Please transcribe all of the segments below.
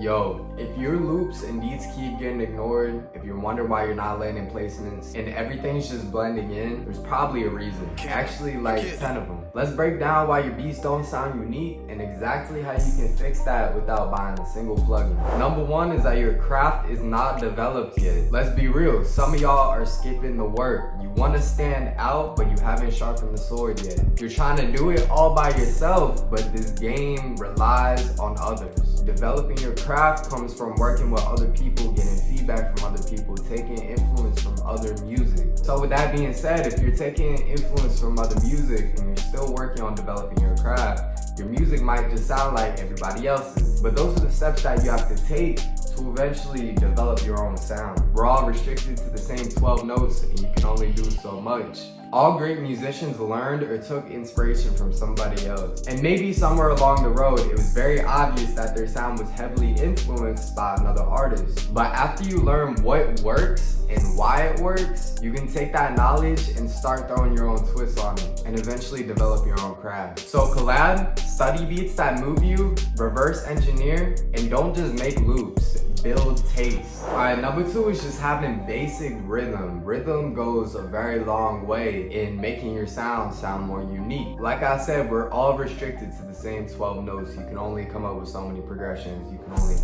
Yo, if your loops and beats keep getting ignored, if you're wondering why you're not landing placements, and everything's just blending in, there's probably a reason. Actually, like 10 of them. Let's break down why your beats don't sound unique and exactly how you can fix that without buying a single plugin. Number one is that your craft is not developed yet. Let's be real, some of y'all are skipping the work. You want to stand out, but you haven't sharpened the sword yet. You're trying to do it all by yourself, but this game relies on others. Developing your craft comes from working with other people, getting feedback from other people, taking influence from other music. So with that being said, if you're taking influence from other music and you're still working on developing your craft, your music might just sound like everybody else's. But those are the steps that you have to take to eventually develop your own sound. We're all restricted to the same 12 notes and you can only do so much. All great musicians learned or took inspiration from somebody else. And maybe somewhere along the road, it was very obvious that their sound was heavily influenced by another artist. But after you learn what works and why it works, you can take that knowledge and start throwing your own twist on it and eventually develop your own craft. So collab, study beats that move you, reverse engineer, and don't just make loops. Build taste. Alright, number two is just having basic rhythm. Rhythm goes a very long way in making your sound more unique. Like I said, we're all restricted to the same 12 notes. You can only come up with so many progressions. You can only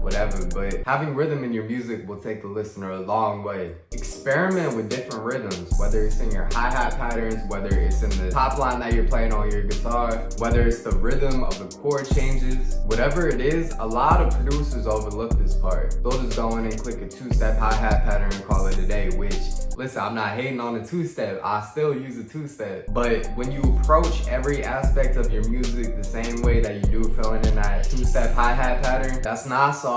whatever, but having rhythm in your music will take the listener a long way. Experiment with different rhythms, whether it's in your hi-hat patterns, whether it's in the top line that you're playing on your guitar, whether it's the rhythm of the chord changes, whatever it is. A lot of producers overlook this part. They'll just go in and click a two-step hi-hat pattern and call it a day, which, listen, I'm not hating on the two-step. I still use a two-step. But when you approach every aspect of your music the same way that you do filling in that two-step hi-hat pattern, that's not sauce.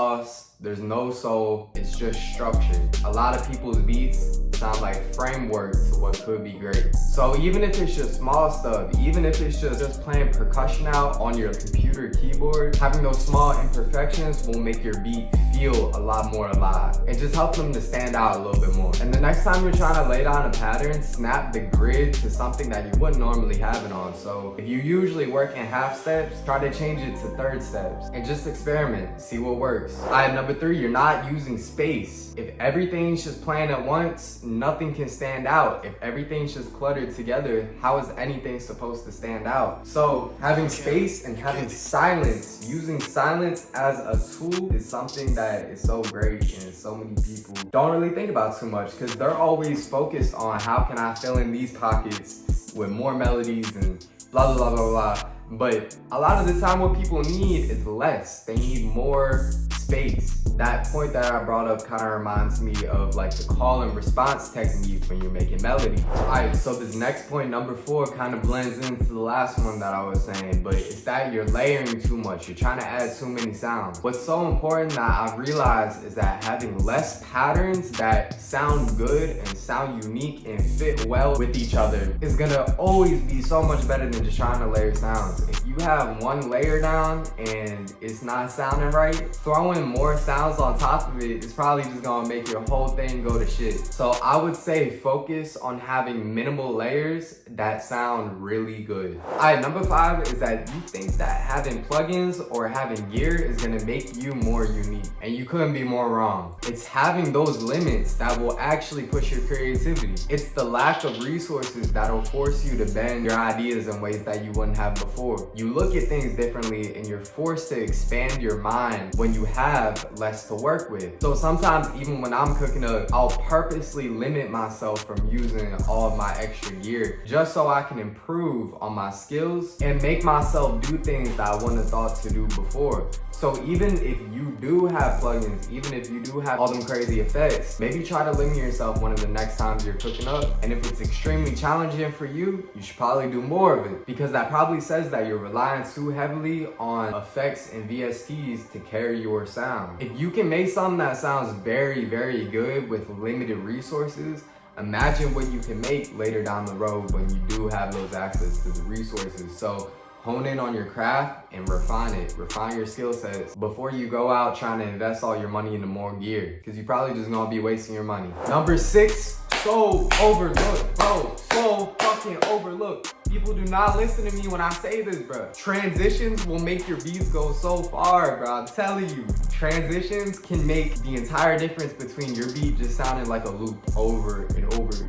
There's no soul, it's just structure. A lot of people's beats sound like framework to what could be great. So even if it's just small stuff, even if it's just playing percussion out on your computer keyboard, having those small imperfections will make your beat feel a lot more alive and just help them to stand out a little bit more. And the next time you're trying to lay down a pattern, snap the grid to something that you wouldn't normally have it on. So if you usually work in half steps, try to change it to third steps and just experiment, see what works. Alright, number three, you're not using space. If everything's just playing at once, nothing can stand out. If everything's just cluttered together, how is anything supposed to stand out? So having space and having silence, using silence as a tool is something that is so great and so many people don't really think about too much because they're always focused on how can I fill in these pockets with more melodies and blah, blah, blah, blah, blah. But a lot of the time what people need is less. They need more space. That point that I brought up kind of reminds me of like the call and response technique when you're making melody. Alright, so this next point, number four, kind of blends into the last one that I was saying, but it's that you're layering too much. You're trying to add too many sounds. What's so important that I've realized is that having less patterns that sound good and sound unique and fit well with each other is gonna always be so much better than just trying to layer sounds. If you have one layer down and it's not sounding right, throwing more sounds on top of it is probably just gonna make your whole thing go to shit. So I would say focus on having minimal layers that sound really good. Alright, number five is that you think that having plugins or having gear is gonna make you more unique, and you couldn't be more wrong. It's having those limits that will actually push your creativity. It's the lack of resources that'll force you to bend your ideas in ways that you wouldn't have before. You look at things differently and you're forced to expand your mind when you have less to work with. So sometimes even when I'm cooking up, I'll purposely limit myself from using all of my extra gear just so I can improve on my skills and make myself do things that I wouldn't have thought to do before. So even if you do have plugins, even if you do have all them crazy effects, maybe try to limit yourself one of the next times you're cooking up. And if it's extremely challenging for you, you should probably do more of it, because that probably says that you're relying too heavily on effects and VSTs to carry your sound. If you can make something that sounds very, very good with limited resources, imagine what you can make later down the road when you do have those access to the resources. So hone in on your craft and refine it. Refine your skill sets before you go out trying to invest all your money into more gear, because you're probably just gonna be wasting your money. Number six, so overlooked, bro. So fucking often overlooked. People do not listen to me when I say this, bro. Transitions will make your beats go so far, bro. I'm telling you. Transitions can make the entire difference between your beat just sounding like a loop over and over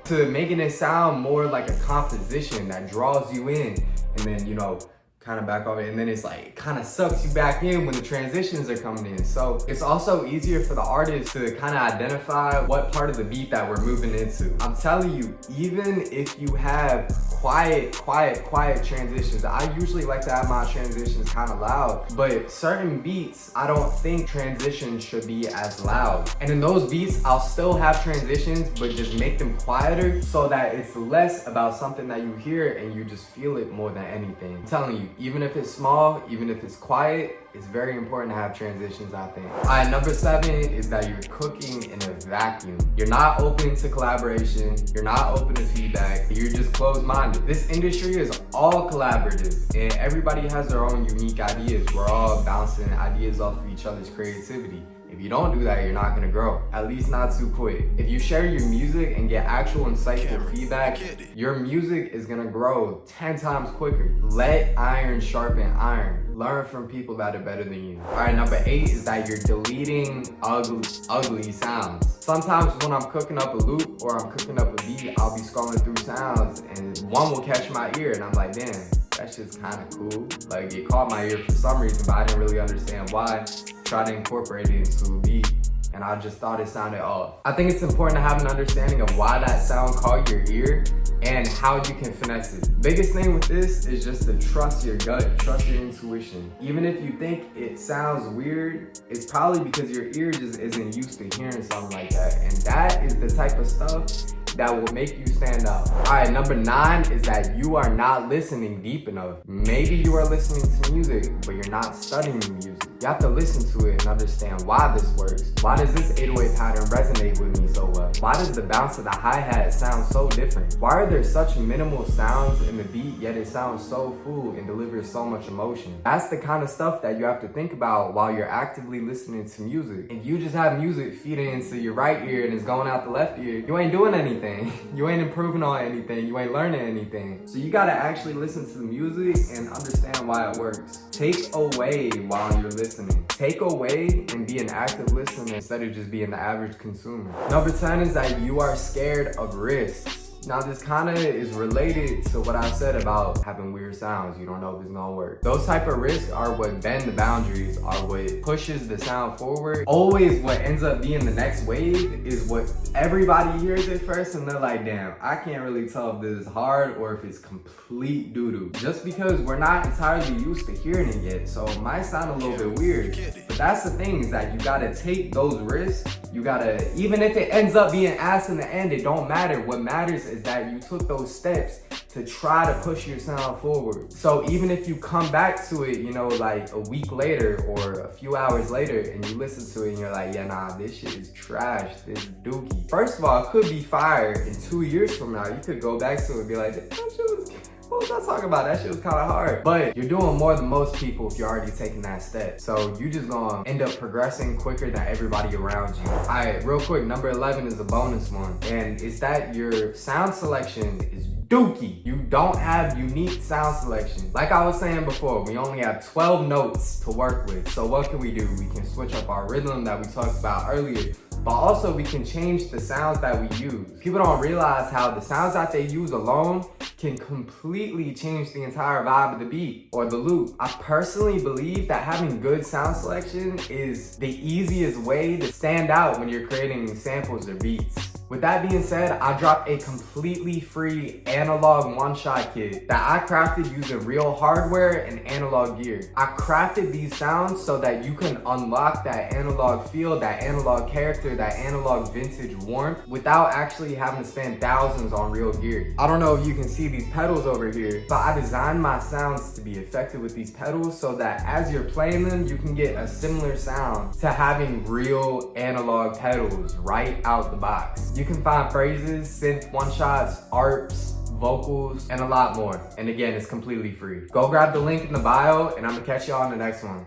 to making it sound more like a composition that draws you in, and then, you know, kind of back off it, and then it's like kind of sucks you back in when the transitions are coming in. So it's also easier for the artist to kind of identify what part of the beat that we're moving into. I'm telling you, even if you have quiet transitions, I usually like to have my transitions kind of loud, but certain beats, I don't think transitions should be as loud. And in those beats, I'll still have transitions, but just make them quieter so that it's less about something that you hear and you just feel it more than anything. I'm telling you, even if it's small, even if it's quiet, it's very important to have transitions, I think. All right, number 7 is that you're cooking in a vacuum. You're not open to collaboration. You're not open to feedback. You're just closed-minded. This industry is all collaborative, and everybody has their own unique ideas. We're all bouncing ideas off of each other's creativity. If you don't do that, you're not gonna grow, at least not too quick. If you share your music and get actual insightful feedback, your music is gonna grow 10 times quicker. Let iron sharpen iron. Learn from people that are better than you. All right, number 8 is that you're deleting ugly sounds. Sometimes when I'm cooking up a loop or I'm cooking up a beat, I'll be scrolling through sounds and one will catch my ear and I'm like, damn, that shit's kind of cool. Like, it caught my ear for some reason, but I didn't really understand why. Try to incorporate it into a beat, and I just thought it sounded off. I think it's important to have an understanding of why that sound caught your ear and how you can finesse it. Biggest thing with this is just to trust your gut, trust your intuition. Even if you think it sounds weird, it's probably because your ear just isn't used to hearing something like that, and that is the type of stuff that will make you stand out. All right, number 9 is that you are not listening deep enough. Maybe you are listening to music, but you're not studying the music. You have to listen to it and understand why this works. Why does this 808 pattern resonate with me so well? Why does the bounce of the hi-hat sound so different? Why are there such minimal sounds in the beat, yet it sounds so full and delivers so much emotion? That's the kind of stuff that you have to think about while you're actively listening to music. If you just have music feeding into your right ear and it's going out the left ear, you ain't doing anything. You ain't improving on anything. You ain't learning anything. So you gotta actually listen to the music and understand why it works. Take away while you're listening. Take away and be an active listener instead of just being the average consumer. Number 10 is that you are scared of risks. Now this kind of is related to what I said about having weird sounds. You don't know if it's gonna work. Those type of risks are what bend the boundaries, are what pushes the sound forward. Always what ends up being the next wave is what everybody hears at first and they're like, damn, I can't really tell if this is hard or if it's complete doo-doo. Just because we're not entirely used to hearing it yet, so it might sound a little bit weird. But that's the thing, is that you gotta take those risks. You gotta, even if it ends up being ass in the end, it don't matter. What matters is that you took those steps to try to push your sound forward. So even if you come back to it, you know, like a week later or a few hours later and you listen to it and you're like, yeah, nah, this shit is trash, this is dookie. First of all, it could be fire in 2 years from now. You could go back to it and be like, that shit was, what was I talking about? That shit was kind of hard. But you're doing more than most people if you're already taking that step. So you just gonna end up progressing quicker than everybody around you. All right, real quick, number 11 is a bonus one. And it's that your sound selection is dookie. You don't have unique sound selection. Like I was saying before, we only have 12 notes to work with. So what can we do? We can switch up our rhythm that we talked about earlier, but also we can change the sounds that we use. People don't realize how the sounds that they use alone can completely change the entire vibe of the beat or the loop. I personally believe that having good sound selection is the easiest way to stand out when you're creating samples or beats. With that being said, I dropped a completely free analog one-shot kit that I crafted using real hardware and analog gear. I crafted these sounds so that you can unlock that analog feel, that analog character, that analog vintage warmth without actually having to spend thousands on real gear. I don't know if you can see these pedals over here, but I designed my sounds to be effective with these pedals so that as you're playing them, you can get a similar sound to having real analog pedals right out the box. You can find phrases, synth one-shots, arps, vocals, and a lot more. And again, it's completely free. Go grab the link in the bio, and I'm gonna catch y'all on the next one.